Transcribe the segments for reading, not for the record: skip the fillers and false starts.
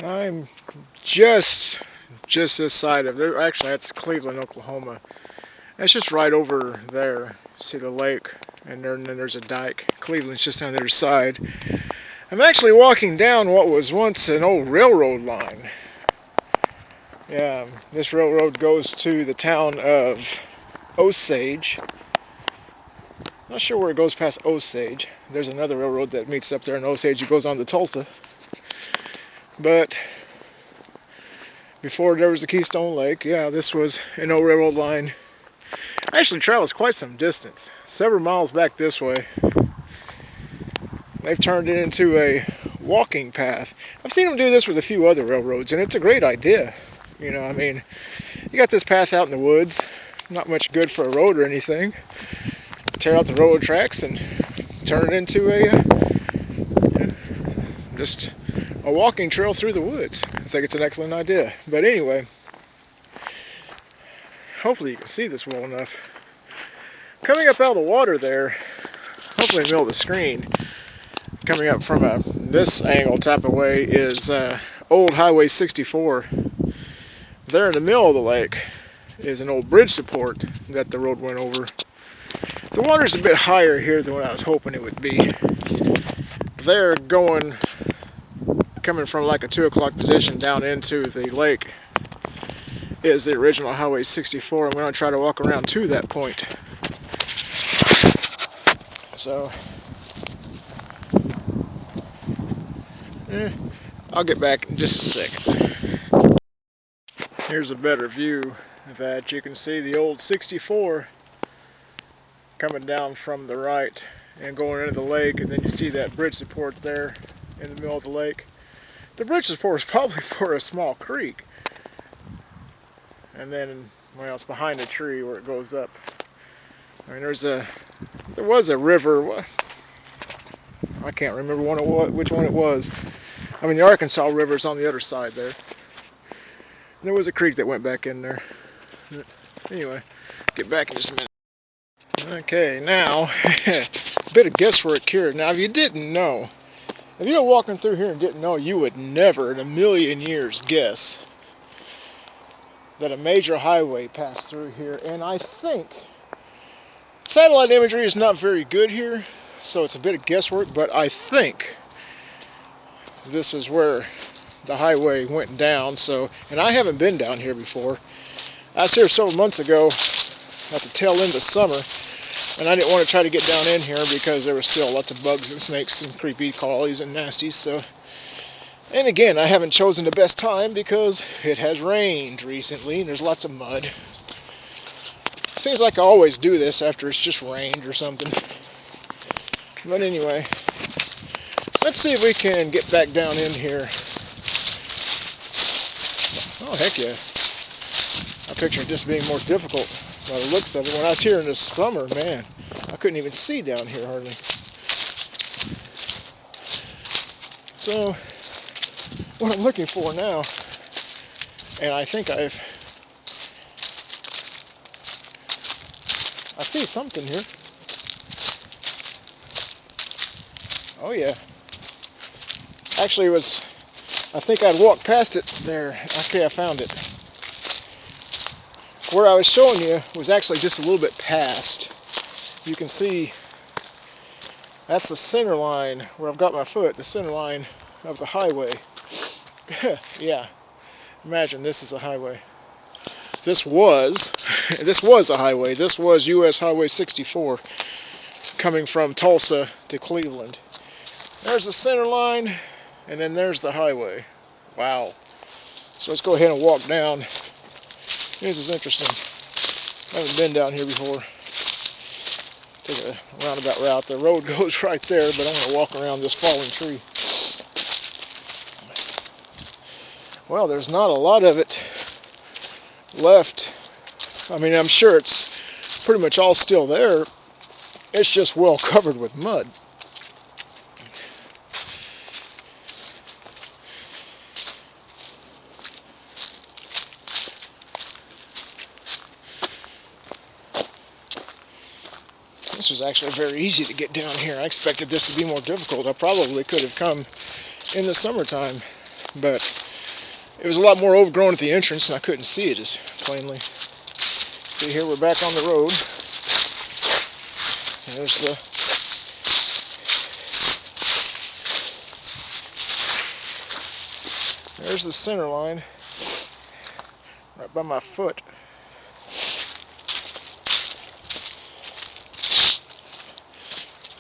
I'm just this side of there. Actually, that's Cleveland, Oklahoma. That's just right over there. See the lake, and then there's a dike. Cleveland's just on the other side. I'm actually walking down what was once an old railroad line. Yeah, this railroad goes to the town of Osage. Not sure where it goes past Osage. There's another railroad that meets up there in Osage. It goes on to Tulsa. But before there was the Keystone Lake, yeah, this was an old railroad line. Actually travels quite some distance, several miles back this way. They've turned it into a walking path. I've seen them do this with a few other railroads, and it's a great idea. You know, I mean, you got this path out in the woods, not much good for a road or anything. Tear out the railroad tracks and turn it into just a walking trail through the woods. I think it's an excellent idea. But anyway, hopefully you can see this well enough. Coming up out of the water there, hopefully in the middle of the screen, coming up from this angle type of way is old Highway 64. There in the middle of the lake is an old bridge support that the road went over. The water's a bit higher here than what I was hoping it would be. They're coming from like a 2 o'clock position down into the lake is the original Highway 64. I'm going to try to walk around to that point. So, I'll get back in just a second. Here's a better view that you can see the old 64 coming down from the right and going into the lake, and then you see that bridge support there in the middle of the lake. The bridge support is probably for a small creek, and then, well, it's behind a tree where it goes up. I mean, there was a river. I can't remember which one it was. I mean, the Arkansas River's on the other side there. And there was a creek that went back in there. Anyway, get back in just a minute. Okay, now, a bit of guesswork here. Now, if you didn't know, if you were walking through here and didn't know, you would never in a million years guess that a major highway passed through here. And I think satellite imagery is not very good here, so it's a bit of guesswork, but I think this is where the highway went down. So, and I haven't been down here before. I was here several months ago at the tail end of summer, and I didn't want to try to get down in here because there were still lots of bugs and snakes and creepy crawlies and nasties. So, and again, I haven't chosen the best time because it has rained recently and there's lots of mud. Seems like I always do this after it's just rained or something. But anyway, let's see if we can get back down in here. Oh, heck yeah. I pictured this being more difficult by the looks of it. When I was here in the summer, man, I couldn't even see down here hardly. So, what I'm looking for now, and I think I see something here. Oh yeah. Actually, I think I'd walked past it there. Okay, I found it. Where I was showing you was actually just a little bit past. You can see that's the center line where I've got my foot, the center line of the highway. Yeah, imagine this is a highway. This was a highway. This was US Highway 64 coming from Tulsa to Cleveland. There's the center line, and then there's the highway. Wow. So let's go ahead and walk down. This is interesting. I haven't been down here before. Take a roundabout route. The road goes right there, but I'm going to walk around this fallen tree. Well, there's not a lot of it left. I mean, I'm sure it's pretty much all still there. It's just well covered with mud. This was actually very easy to get down here. I expected this to be more difficult. I probably could have come in the summertime, but it was a lot more overgrown at the entrance, and I couldn't see it as plainly. See, here we're back on the road. There's the center line, right by my foot.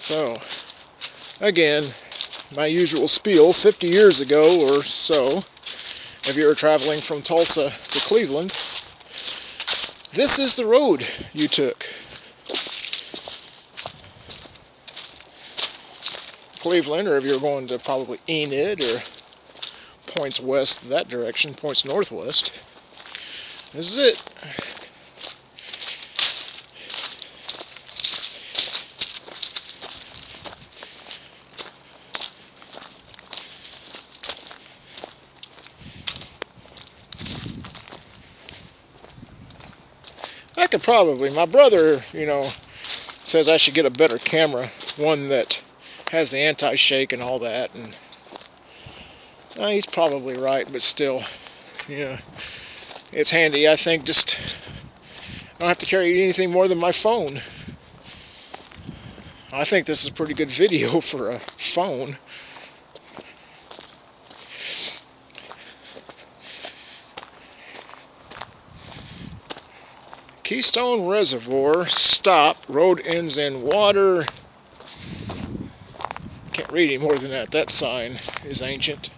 So, again, my usual spiel, 50 years ago or so, if you were traveling from Tulsa to Cleveland, this is the road you took. Cleveland, or if you're going to probably Enid or points west that direction, points northwest, this is it. I could probably, my brother, says I should get a better camera, one that has the anti-shake and all that, and he's probably right, but still, it's handy. I think just, I don't have to carry anything more than my phone. I think this is pretty good video for a phone. Keystone Reservoir, stop, road ends in water. Can't read any more than that. That sign is ancient.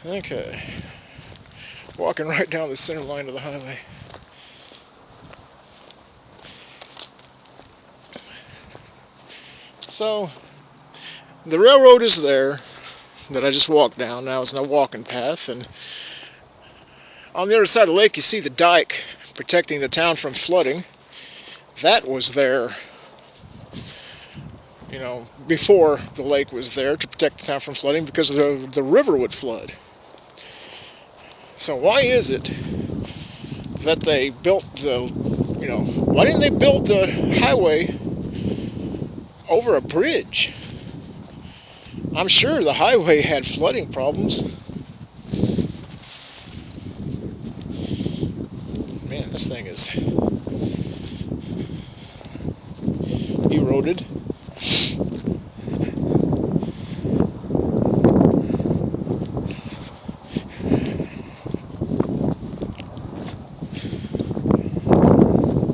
Okay. Walking right down the center line of the highway. So, the railroad is there that I just walked down. Now it's no walking path, and on the other side of the lake you see the dike protecting the town from flooding. That was there, before the lake was there to protect the town from flooding, because the river would flood. So why is it that they built why didn't they build the highway over a bridge? I'm sure the highway had flooding problems. Man, this thing is eroded.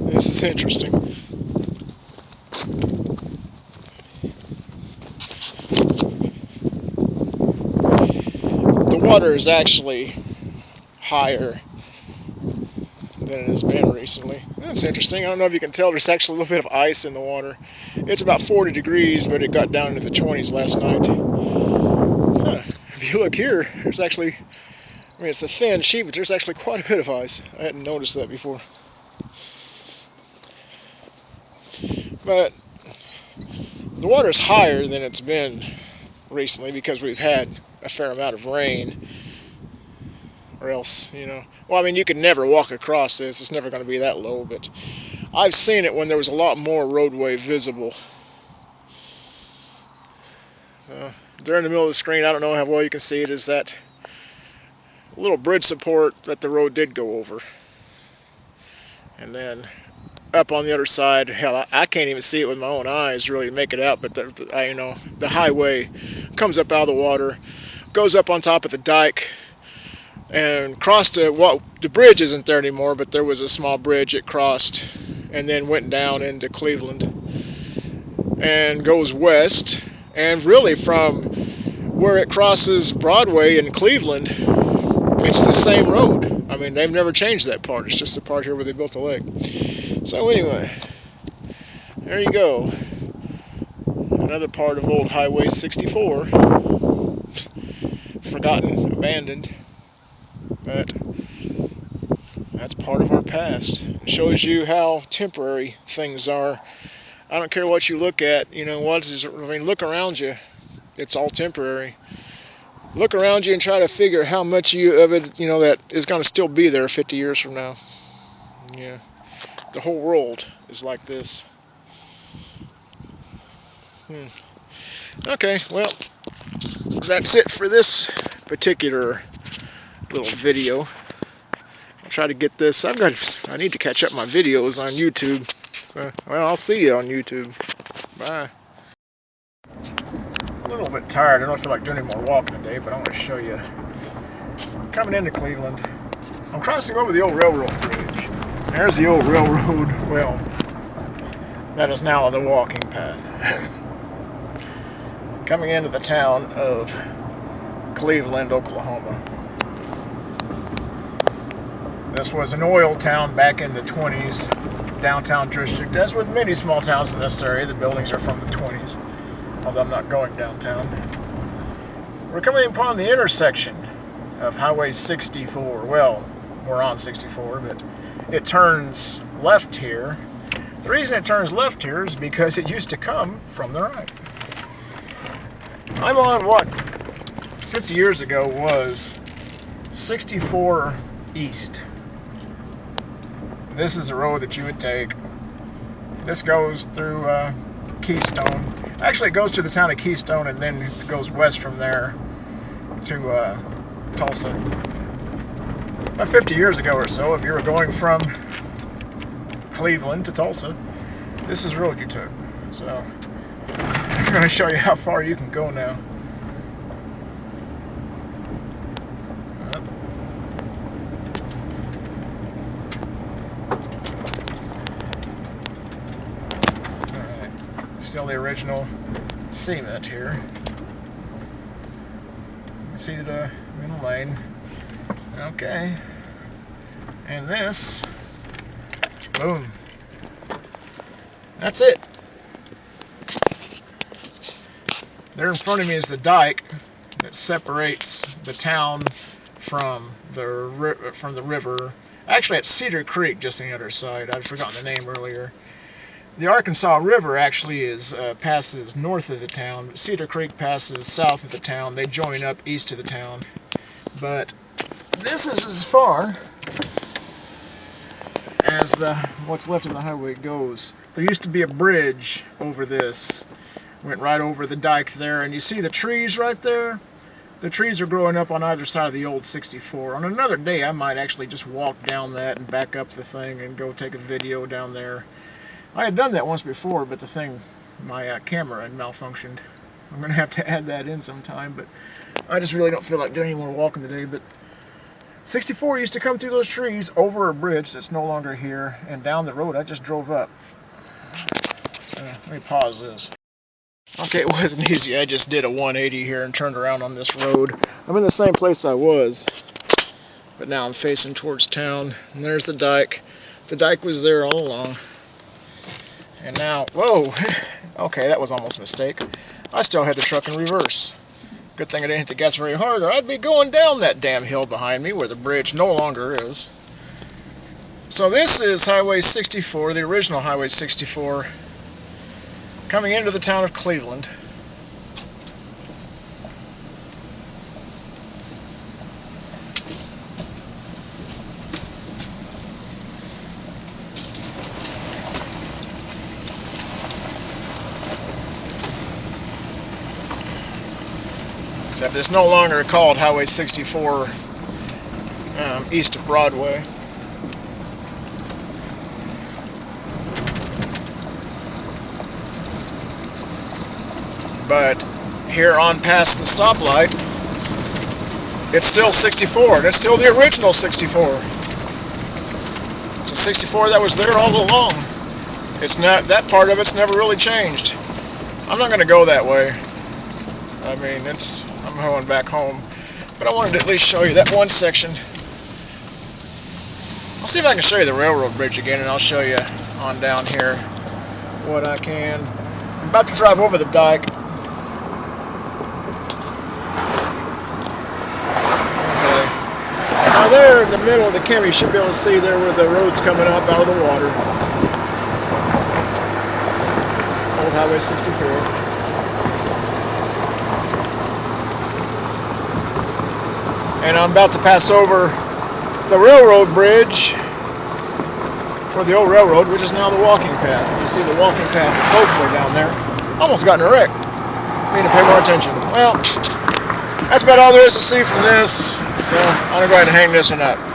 This is interesting. The water is actually higher than it has been recently. That's interesting. I don't know if you can tell, there's actually a little bit of ice in the water. It's about 40 degrees, but it got down into the 20s last night. If you look here, there's actually, it's a thin sheet, but there's actually quite a bit of ice. I hadn't noticed that before. But the water is higher than it's been recently because we've had a fair amount of rain. Or else, well, I mean, you could never walk across this. It's never going to be that low, but I've seen it when there was a lot more roadway visible. There in the middle of the screen, I don't know how well you can see it, is that little bridge support that the road did go over. And then up on the other side, hell, I can't even see it with my own eyes really to make it out, but the highway comes up out of the water, goes up on top of the dike, and crossed the bridge isn't there anymore, but there was a small bridge it crossed, and then went down into Cleveland, and goes west, and really from where it crosses Broadway in Cleveland, it's the same road. I mean, they've never changed that part. It's just the part here where they built the lake. So anyway, there you go. Another part of old Highway 64. Forgotten, abandoned. But that's part of our past. It shows you how temporary things are. I don't care what you look at. Look around you. It's all temporary. Look around you and try to figure how much of it, that is going to still be there 50 years from now. Yeah. The whole world is like this. Okay, well, That's it for this particular little video. I'll try to get this. I need to catch up my videos on YouTube. So, well, I'll see you on YouTube. Bye. A little bit tired. I don't feel like doing any more walking today, but I want to show you. Coming into Cleveland, I'm crossing over the old railroad bridge. There's the old railroad. Well, that is now the walking path. Coming into the town of Cleveland, Oklahoma. This was an oil town back in the 20s, downtown district. As with many small towns in this area, the buildings are from the 20s, although I'm not going downtown. We're coming upon the intersection of Highway 64. Well, we're on 64, but it turns left here. The reason it turns left here is because it used to come from the right. I'm on what 50 years ago was 64 East. This is the road that you would take. This goes through Keystone. Actually, it goes to the town of Keystone and then it goes west from there to Tulsa. About 50 years ago or so, if you were going from Cleveland to Tulsa, this is the road you took. So, I'm going to show you how far you can go now. Still the original cement here. You can see the middle lane. Okay. And this, boom. That's it. There in front of me is the dike that separates the town from the river. Actually, it's Cedar Creek just on the other side. I'd forgotten the name earlier. The Arkansas River actually passes north of the town, but Cedar Creek passes south of the town. They join up east of the town. But this is as far as what's left of the highway goes. There used to be a bridge over this. Went right over the dike there, and you see the trees right there? The trees are growing up on either side of the old 64. On another day, I might actually just walk down that and back up the thing and go take a video down there. I had done that once before, but my camera had malfunctioned. I'm going to have to add that in sometime, but I just really don't feel like doing any more walking today. But 64 used to come through those trees over a bridge that's no longer here, and down the road I just drove up. So let me pause this. Okay, it wasn't easy. I just did a 180 here and turned around on this road. I'm in the same place I was, but now I'm facing towards town, and there's the dike. The dike was there all along. And now, whoa, okay, that was almost a mistake. I still had the truck in reverse. Good thing I didn't hit the gas very hard, or I'd be going down that damn hill behind me where the bridge no longer is. So this is Highway 64, the original Highway 64, coming into the town of Cleveland. Except it's no longer called Highway 64 east of Broadway. But here on past the stoplight, it's still 64, and it's still the original 64. It's a 64 that was there all along. It's not, that part of it's never really changed. I'm not going to go that way. I mean, I'm going back home, but I wanted to at least show you that one section. I'll see if I can show you the railroad bridge again, and I'll show you on down here what I can. I'm about to drive over the dike. Okay. Now there in the middle of the camera, you should be able to see there where the road's coming up out of the water. Old Highway 64. And I'm about to pass over the railroad bridge for the old railroad, which is now the walking path. You see the walking path hopefully down there. Almost got in a wreck. I need to pay more attention. Well, That's about all there is to see from this. So I'm going to go ahead and hang this one up.